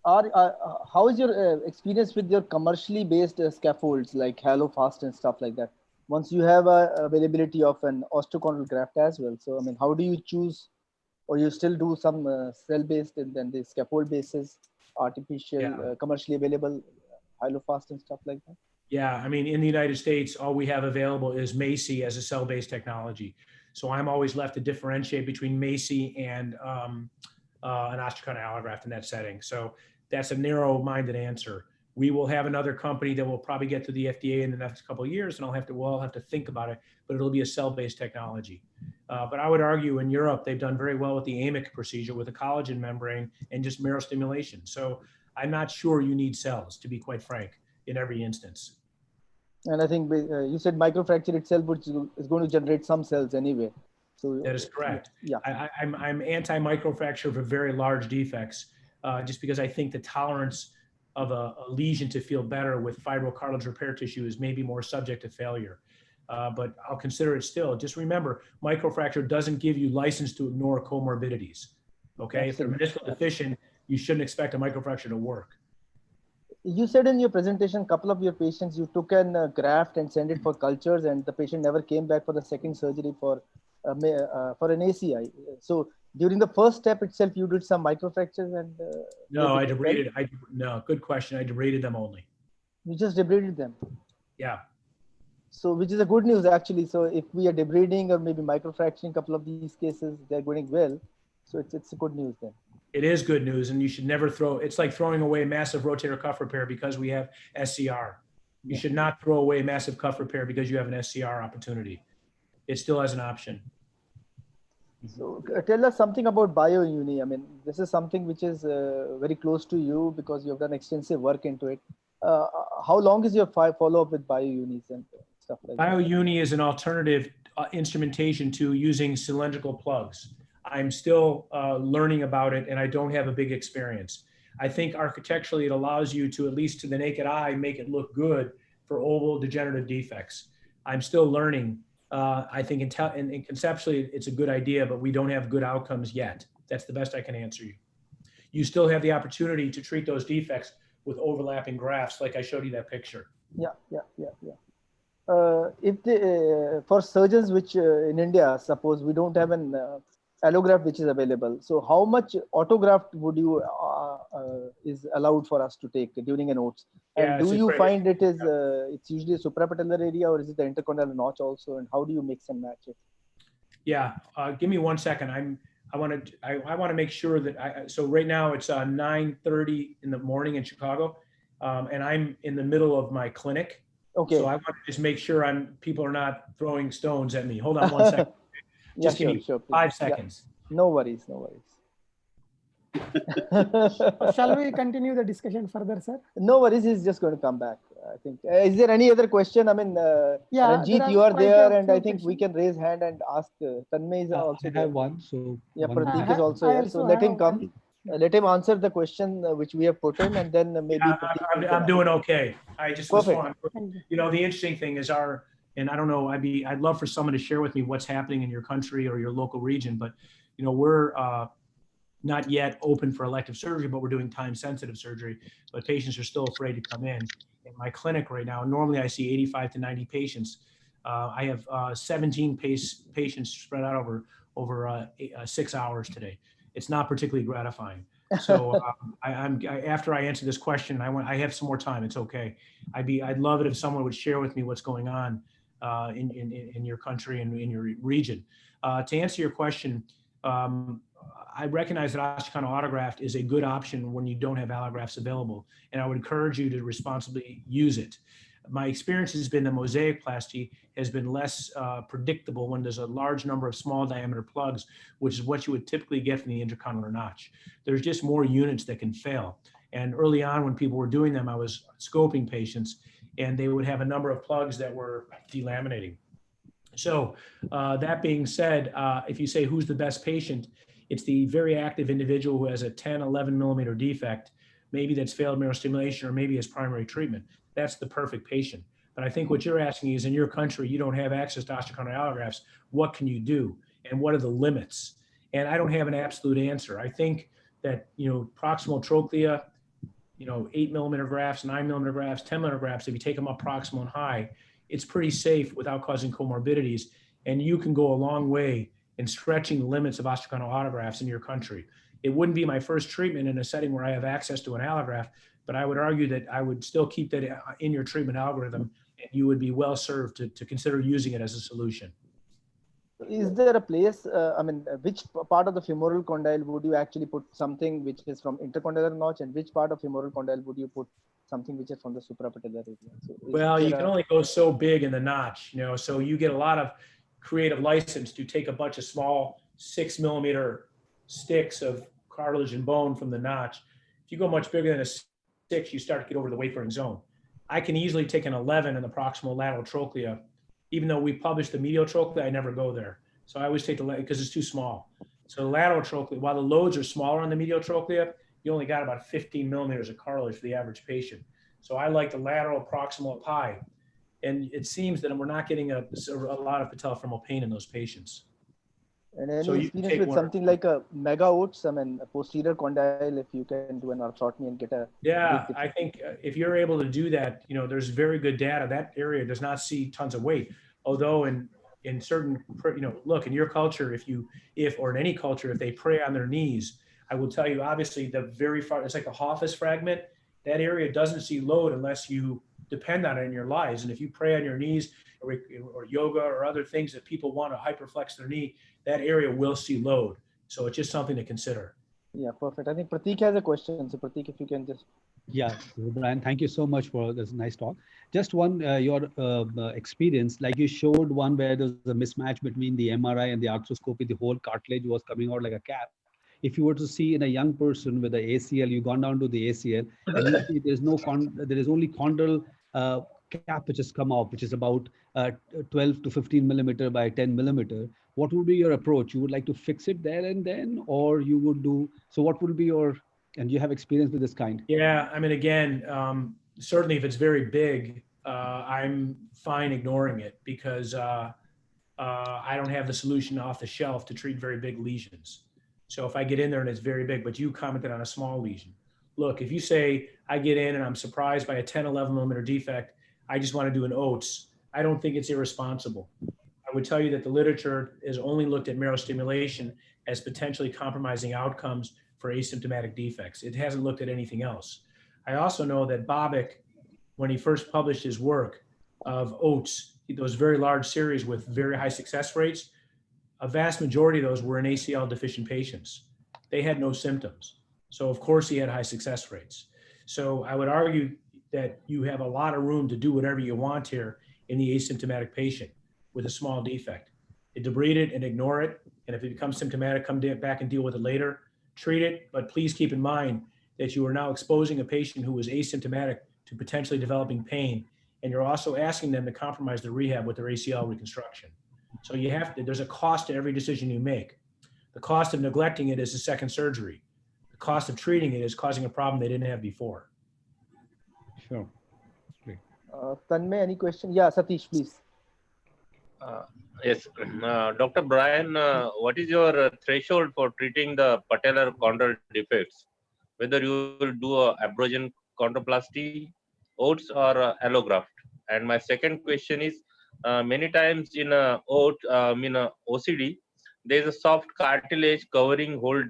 How is your experience with your commercially based scaffolds like HaloFast and stuff like that? Once you have availability of an osteochondral graft as well. So, I mean, how do you choose, or you still do some cell-based and then the scaffold basis, artificial, commercially available HaloFast and stuff like that? Yeah, I mean, in the United States, all we have available is MACI as a cell-based technology. So I'm always left to differentiate between MACI and an osteochondral allograft in that setting. So that's a narrow-minded answer. We will have another company that will probably get to the FDA in the next couple of years, and we'll all have to think about it, but it'll be a cell-based technology. But I would argue in Europe, they've done very well with the AMIC procedure with a collagen membrane and just marrow stimulation. So I'm not sure you need cells, to be quite frank, in every instance. And I think you said microfracture itself is going to generate some cells anyway. So that is correct. Yeah, I'm anti-microfracture for very large defects, just because I think the tolerance of a lesion to feel better with fibrocartilage repair tissue is maybe more subject to failure. But I'll consider it still. Just remember, microfracture doesn't give you license to ignore comorbidities. Okay, if they're meniscal deficient, you shouldn't expect a microfracture to work. You said in your presentation, a couple of your patients, you took a graft and sent it for cultures, and the patient never came back for the second surgery for an ACI. So during the first step itself, you did some microfractures and. No, I debrided. No, good question. I debrided them only. You just debrided them? Yeah. So which is a good news actually. So if we are debriding or maybe microfracturing a couple of these cases, they're going well. So it's a good news then. It is good news, and you should never throw, it's like throwing away massive rotator cuff repair because we have SCR. You should not throw away massive cuff repair because you have an SCR opportunity. It still has an option. So tell us something about BioUni. I mean, this is something which is very close to you because you have done extensive work into it. How long is your follow-up with BioUnis and stuff like that? BioUni is an alternative instrumentation to using cylindrical plugs. I'm still learning about it, and I don't have a big experience. I think architecturally it allows you to, at least to the naked eye, make it look good for oval degenerative defects. I'm still learning. I think and conceptually it's a good idea, but we don't have good outcomes yet. That's the best I can answer you. You still have the opportunity to treat those defects with overlapping grafts, like I showed you that picture. Yeah. For surgeons which in India, suppose we don't have an allograft which is available, so how much autograft would you is allowed for us to take during an OATS? And do you find it is it's usually a suprapatellar area, or is it the intercondylar notch also? And how do you mix and match it? Yeah, give me 1 second. I want to make sure that so right now it's 9:30 in the morning in Chicago, and I'm in the middle of my clinic. Okay. So I want to just make sure people are not throwing stones at me. Hold on 1 second. Just give me 5 seconds. Yeah. No worries. Shall we continue the discussion further, sir? No worries. He's just going to come back, I think. Is there any other question? I mean, Ranjit, you are there, and I think we can raise hand and ask. Tanmay is also I there. have one. So yeah, Pratik is also here. So let him come. Let him answer the question which we have put in, and then maybe. Yeah, I'm doing okay. I just was fun. You know, the interesting thing is and I don't know, I'd love for someone to share with me what's happening in your country or your local region, but you know, we're not yet open for elective surgery, but we're doing time-sensitive surgery. But patients are still afraid to come in. In my clinic right now, normally I see 85 to 90 patients. I have 17 patients spread out over 6 hours today. It's not particularly gratifying. So after I answer this question, I have some more time. It's okay. I'd love it if someone would share with me what's going on in your country and in your region. To answer your question, I recognize that osteochondral autograft is a good option when you don't have allografts available, and I would encourage you to responsibly use it. My experience has been that mosaicplasty has been less predictable when there's a large number of small diameter plugs, which is what you would typically get from the intercondylar notch. There's just more units that can fail. And early on when people were doing them, I was scoping patients, and they would have a number of plugs that were delaminating. So that being said, if you say who's the best patient, it's the very active individual who has a 10, 11 millimeter defect, maybe that's failed marrow stimulation or maybe as primary treatment. That's the perfect patient. But I think what you're asking is, in your country, you don't have access to osteochondral allografts. What can you do? And what are the limits? And I don't have an absolute answer. I think that, you know, proximal trochlea, you know, 8 millimeter grafts, 9 millimeter grafts, 10 millimeter grafts, if you take them up proximal and high, it's pretty safe without causing comorbidities. And you can go a long way in stretching the limits of osteochondral autografts in your country. It wouldn't be my first treatment in a setting where I have access to an allograft, but I would argue that I would still keep that in your treatment algorithm, and you would be well served to consider using it as a solution. Is there a place, I mean, which part of the femoral condyle would you actually put something which is from intercondylar notch, and which part of femoral condyle would you put something which is from the suprapatellar area? So well, you can only go so big in the notch, you know, so you get a lot of creative license to take a bunch of small 6 millimeter sticks of cartilage and bone from the notch. If you go much bigger than a 6, you start to get over the wafering zone. I can easily take an 11 in the proximal lateral trochlea. Even though we published the medial trochlea, I never go there. So I always take the, because it's too small. So the lateral trochlea, while the loads are smaller on the medial trochlea, you only got about 15 millimeters of cartilage for the average patient. So I like the lateral proximal up high. And it seems that we're not getting a lot of patellofemoral pain in those patients. And any experience with something like a mega OATS, I mean, a posterior condyle, if you can do an arthrotomy and get a... Yeah, I think if you're able to do that, you know, there's very good data. That area does not see tons of weight. Although in certain, you know, look, in your culture, or in any culture, if they pray on their knees, I will tell you, obviously, the very far, it's like a Hoffus fragment. That area doesn't see load unless you depend on it in your lives. And if you pray on your knees or yoga or other things that people want to hyperflex their knee, that area will see load. So it's just something to consider. Yeah, perfect. I think Pratik has a question. So Pratik, if you can just Yeah, Brian, thank you so much for this nice talk. Just one, your experience, like you showed one where there's a mismatch between the MRI and the arthroscopy, the whole cartilage was coming out like a cap. If you were to see in a young person with the ACL, you've gone down to the ACL and you see there's no there is only chondral cap which has come off, which is about 12 to 15 millimeter by 10 millimeter. What would be your approach? You would like to fix it there and then, or you would do, so what would be your, and you have experience with this kind? Yeah, I mean, again, certainly if it's very big, I'm fine ignoring it because I don't have the solution off the shelf to treat very big lesions. So if I get in there and it's very big, but you commented on a small lesion. Look, if you say I get in and I'm surprised by a 10, 11 millimeter defect, I just want to do an OATS, I don't think it's irresponsible. I would tell you that the literature has only looked at marrow stimulation as potentially compromising outcomes for asymptomatic defects. It hasn't looked at anything else. I also know that Bobick, when he first published his work of OATS, those very large series with very high success rates, a vast majority of those were in ACL deficient patients. They had no symptoms. So of course he had high success rates. So I would argue that you have a lot of room to do whatever you want here in the asymptomatic patient with a small defect. Debride it and ignore it. And if it becomes symptomatic, come back and deal with it later. Treat it, but please keep in mind that you are now exposing a patient who is asymptomatic to potentially developing pain. And you're also asking them to compromise their rehab with their ACL reconstruction. So you have to, there's a cost to every decision you make. The cost of neglecting it is a second surgery. The cost of treating it is causing a problem they didn't have before. Sure. Great. Tanmay, any question? Yeah, Satish, please. Yes, Dr. Brian, what is your threshold for treating the patellar chondral defects? Whether you will do a abrasion chondroplasty, OATS, or allograft? And my second question is, many times in OCD, there is a soft cartilage covering whole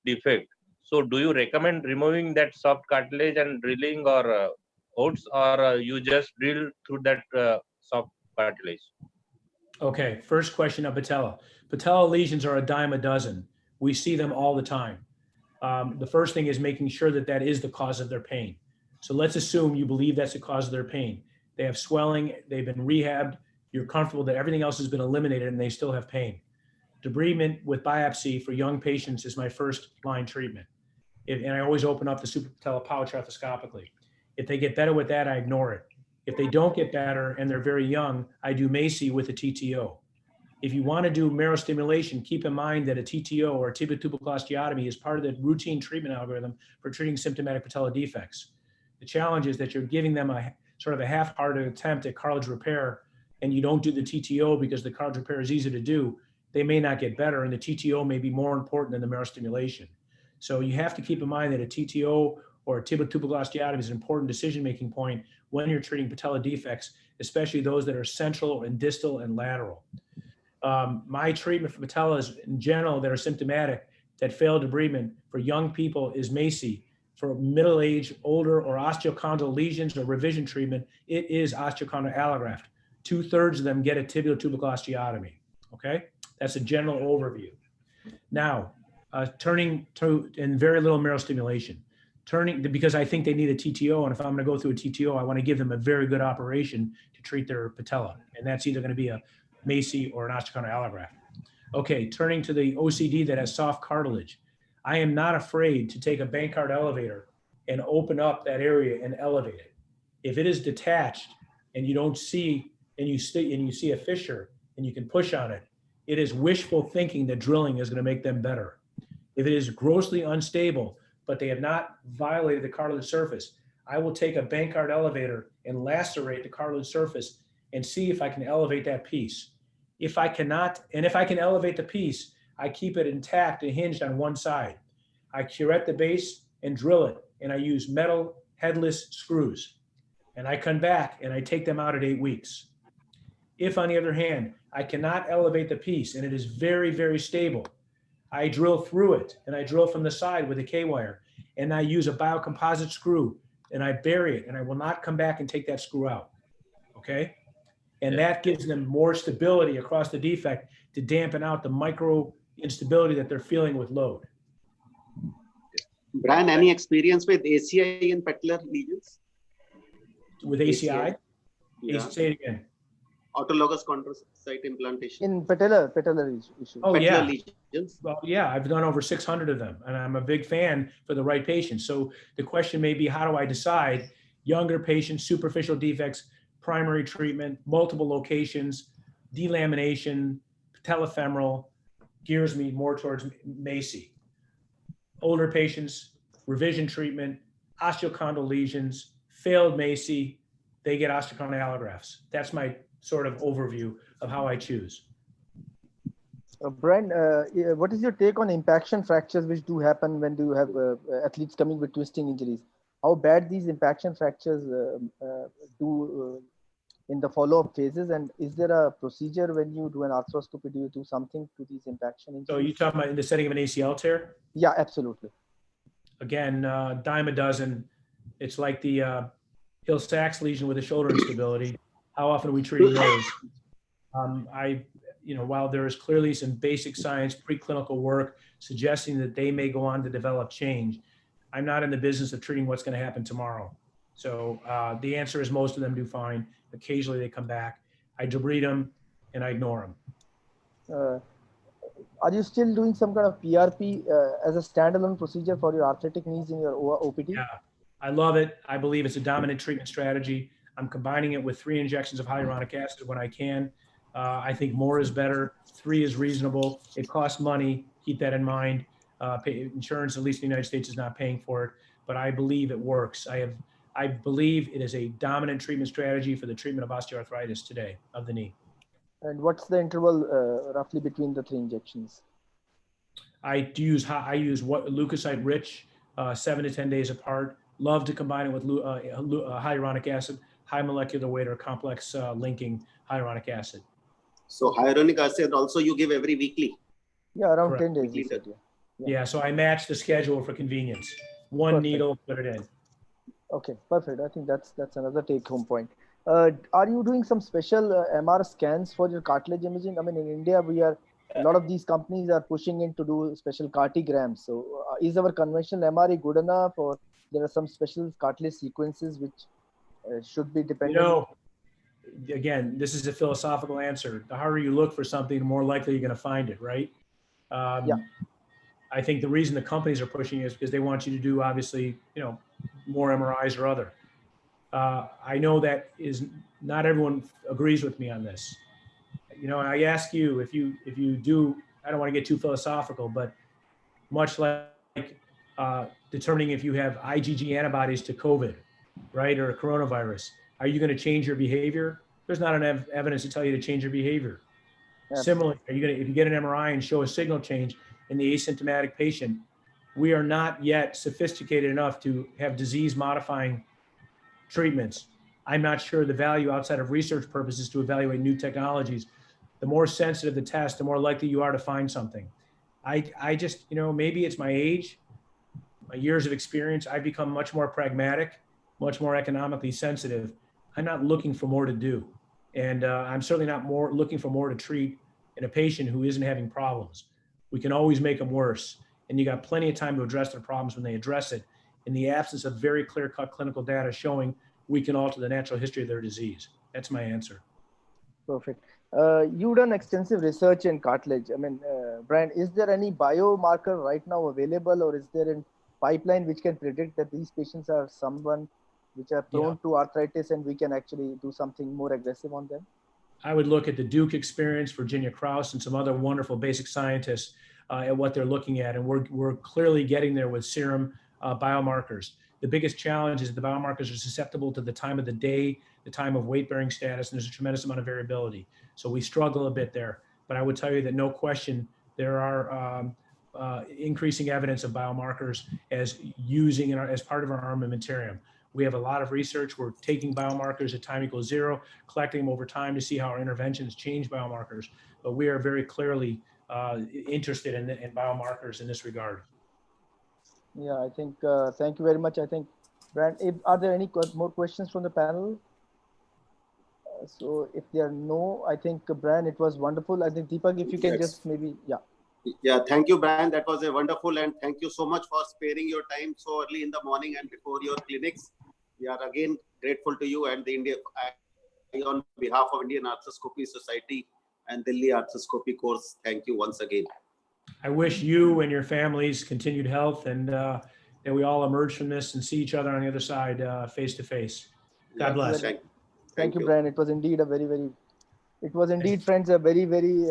defect. So do you recommend removing that soft cartilage and drilling or OATS, or you just drill through that soft cartilage? Okay, first question of patella. Patella lesions are a dime a dozen. We see them all the time. The first thing is making sure that that is the cause of their pain. So let's assume you believe that's the cause of their pain. They have swelling, they've been rehabbed, you're comfortable that everything else has been eliminated and they still have pain. Debridement with biopsy for young patients is my first line treatment. And I always open up the suprapatellar pouch arthroscopically. If they get better with that, I ignore it. If they don't get better and they're very young, I do MACI with a TTO. If you want to do marrow stimulation, keep in mind that a TTO or a tibiotubercle osteotomy is part of the routine treatment algorithm for treating symptomatic patella defects. The challenge is that you're giving them a sort of a half-hearted attempt at cartilage repair, and you don't do the TTO because the cartilage repair is easy to do. They may not get better, and the TTO may be more important than the marrow stimulation. So you have to keep in mind that a TTO or a tibiotubercle osteotomy is an important decision-making point when you're treating patella defects, especially those that are central and distal and lateral. My treatment for patellas in general that are symptomatic, that fail debridement for young people is MACI. For middle-aged, older, or osteochondral lesions or revision treatment, it is osteochondral allograft. 2/3 of them get a tibiotubercle osteotomy, okay? That's a general overview. Now, turning to, and very little marrow stimulation. Because I think they need a TTO, and if I'm gonna go through a TTO, I wanna give them a very good operation to treat their patella. And that's either gonna be a MACI or an osteochondral allograft. Okay, turning to the OCD that has soft cartilage. I am not afraid to take a Bankart elevator and open up that area and elevate it. If it is detached and you don't see, and you see a fissure and you can push on it, it is wishful thinking that drilling is gonna make them better. If it is grossly unstable, but they have not violated the cartilage surface, I will take a Bankart elevator and lacerate the cartilage surface and see if I can elevate that piece. If I cannot, and if I can elevate the piece, I keep it intact and hinged on one side. I curette the base and drill it, and I use metal headless screws. And I come back and I take them out at 8 weeks. If, on the other hand, I cannot elevate the piece and it is very, very stable, I drill through it and I drill from the side with a K-wire, and I use a biocomposite screw and I bury it, and I will not come back and take that screw out, okay? And that gives them more stability across the defect to dampen out the micro instability that they're feeling with load. Brian, any experience with ACI in patellar lesions? With ACI? Yeah. Say it again. Autologous chondrocyte implantation. In patellar issue. Oh, Patellar yeah. lesions. Well, yeah, I've done over 600 of them, and I'm a big fan for the right patient. So the question may be, how do I decide? Younger patients, superficial defects, primary treatment, multiple locations, delamination, patellofemoral, gears me more towards MACI. Older patients, revision treatment, osteochondral lesions, failed MACI, they get osteochondral allografts. That's my sort of overview of how I choose. Brian, what is your take on impaction fractures which do happen when you have athletes coming with twisting injuries? How bad these impaction fractures do in the follow-up phases? And is there a procedure when you do an arthroscopy? Do you do something to these impaction injuries? So you talking about in the setting of an ACL tear? Yeah, absolutely. Again, dime a dozen. It's like the Hill-Sachs lesion with the shoulder instability. How often are we treating those? While there is clearly some basic science, preclinical work suggesting that they may go on to develop change, I'm not in the business of treating what's going to happen tomorrow. So the answer is most of them do fine. Occasionally they come back. I debride them and I ignore them. Are you still doing some kind of PRP as a standalone procedure for your arthritic knees in your OPT? Yeah, I love it. I believe it's a dominant treatment strategy. I'm combining it with 3 injections of hyaluronic acid when I can. I think more is better. 3 is reasonable. It costs money. Keep that in mind. Insurance, at least in the United States, is not paying for it, but I believe it works. I believe it is a dominant treatment strategy for the treatment of osteoarthritis today of the knee. And what's the interval roughly between the 3 injections? I use leukocyte rich, 7 to 10 days apart. Love to combine it with hyaluronic acid, high molecular weight or complex linking hyaluronic acid. So hyaluronic acid also you give every weekly? Yeah, around Correct. 10 days. You said, Yeah, so I match the schedule for convenience. One Perfect. needle, put it in. Okay, perfect. I think that's another take-home point. Are you doing some special MR scans for your cartilage imaging? I mean, in India, a lot of these companies are pushing in to do special cartograms. So is our conventional MRE good enough, or there are some special cartilage sequences which should be dependent? Again, this is a philosophical answer. The harder you look for something, the more likely you're going to find it, right? Yeah. I think the reason the companies are pushing it is because they want you to do, obviously, more MRIs or other. I know that is not everyone agrees with me on this. I ask you if you do. I don't want to get too philosophical, but much like determining if you have IgG antibodies to COVID, right, or a coronavirus, are you going to change your behavior? There's not enough evidence to tell you to change your behavior. Similarly, if you get an MRI and show a signal change in the asymptomatic patient, we are not yet sophisticated enough to have disease-modifying treatments. I'm not sure the value outside of research purposes to evaluate new technologies. The more sensitive the test, the more likely you are to find something. I just, maybe it's my age, my years of experience. I've become much more pragmatic, much more economically sensitive. I'm not looking for more to do. And I'm certainly not looking for more to treat in a patient who isn't having problems. We can always make them worse. And you got plenty of time to address their problems when they address it, in the absence of very clear-cut clinical data showing we can alter the natural history of their disease. That's my answer. Perfect. You've done extensive research in cartilage. I mean, Brian, is there any biomarker right now available, or is there a pipeline which can predict that these patients are someone which are prone to arthritis and we can actually do something more aggressive on them? I would look at the Duke experience, Virginia Krause, and some other wonderful basic scientists at what they're looking at. And we're clearly getting there with serum biomarkers. The biggest challenge is that the biomarkers are susceptible to the time of the day, the time of weight-bearing status, and there's a tremendous amount of variability. So we struggle a bit there. But I would tell you that no question, there are increasing evidence of biomarkers as part of our armamentarium. We have a lot of research. We're taking biomarkers at time equals 0, collecting them over time to see how our interventions change biomarkers. But we are very clearly interested in biomarkers in this regard. Yeah, I think, thank you very much. I think, Brian, are there any more questions from the panel? So if there are no, I think, Brian, it was wonderful. I think, Deepak, if you can just maybe, Yeah, thank you, Brian. That was a wonderful, and thank you so much for sparing your time so early in the morning and before your clinics. We are again grateful to you and the on behalf of Indian Arthroscopy Society and Delhi Arthroscopy Course. Thank you once again. I wish you and your families continued health, and that we all emerge from this and see each other on the other side face to face. God bless. Thank you, Brian. It was indeed a friends, a very, very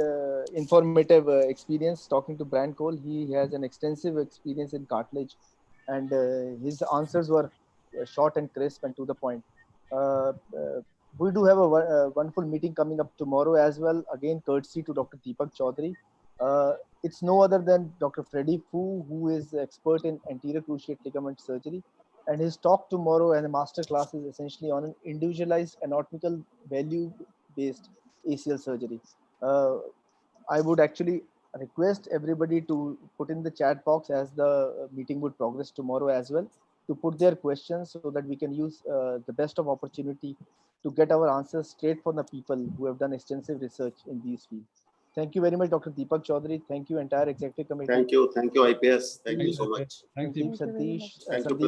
informative experience talking to Brian Cole. He has an extensive experience in cartilage, and his answers were short and crisp and to the point. We do have a wonderful meeting coming up tomorrow as well, again courtesy to Dr. Deepak Chaudhary. It's no other than Dr. Freddie Fu, who is expert in anterior cruciate ligament surgery. And his talk tomorrow and the master class is essentially on an individualized anatomical value-based ACL surgery. I would actually request everybody to put in the chat box as the meeting would progress tomorrow as well, to put their questions so that we can use the best of opportunity to get our answers straight from the people who have done extensive research in these fields. Thank you very much, Dr. Deepak Chaudhary. Thank you, entire executive committee. Thank you, IPS. Thank you so much. Thank you. Satish, Thank you.